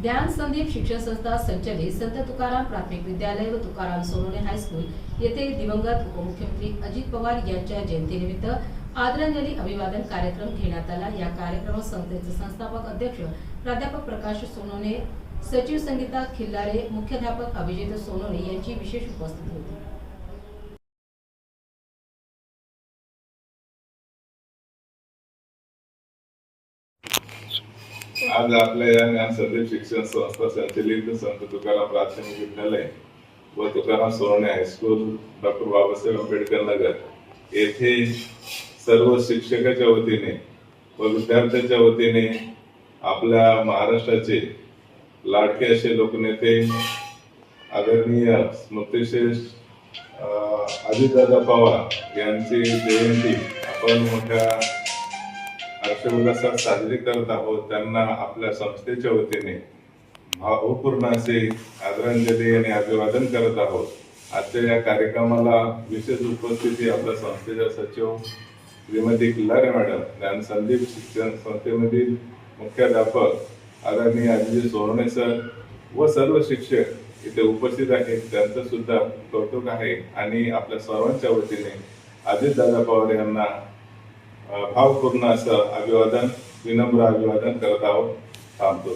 ज्ञान संदीप शिक्षण संस्था संचलित संत तुकाराम प्राथमिक विद्यालय व तुकाराम सोनवणे हायस्कूल येथे दिवंगत उपमुख्यमंत्री अजित पवार यांच्या जयंतीनिमित्त आदरांजली अभिवादन कार्यक्रम घेण्यात आला। या कार्यक्रमात संस्थेचे संस्थापक अध्यक्ष प्राध्यापक प्रकाश सोनवणे, सचिव संगीता खिल्लारे, मुख्याध्यापक अभिजित सोनवणे यांची विशेष उपस्थिती होती। आज आपल्या या ज्ञान संदीप शिक्षण संस्था संचलित संत तुकाराम प्राथमिक विद्यालय व तुकाराम सोनवणे हायस्कूल डॉक्टर बाबासाहेब आंबेडकर नगर येथे सर्व शिक्षकाच्या वतीने व विद्यार्थ्यांच्या वतीने आपल्या महाराष्ट्राचे लाडके असे लोकनेते आदरणीय स्मृतिश्रेष्ठ अजितदादा पवार यांची जयंती आपण मोठ्या हर्षोल्लासात साजरी करत आहोत। त्यांना आपल्या संस्थेच्या वतीने भावपूर्ण असे आदरांजली आणि अभिवादन करत आहोत। आजच्या या कार्यक्रमाला विशेष उपस्थिती आपल्या संस्थेच्या सचिव श्रीमती खिल्लारे मॅडम, ज्ञान संदीप शिक्षण संस्थेमधील मुख्याध्यापक आदरणीय अभिजित सोनवणे सर व सर्व शिक्षक इथे उपस्थित आहेत। त्यांचं सुद्धा कौतुक आहे आणि आपल्या सर्वांच्या वतीने अजितदादा पवार यांना भावपूर्ण असं अभिवादन, विनम्र अभिवादन करत आहोत। थांबतो।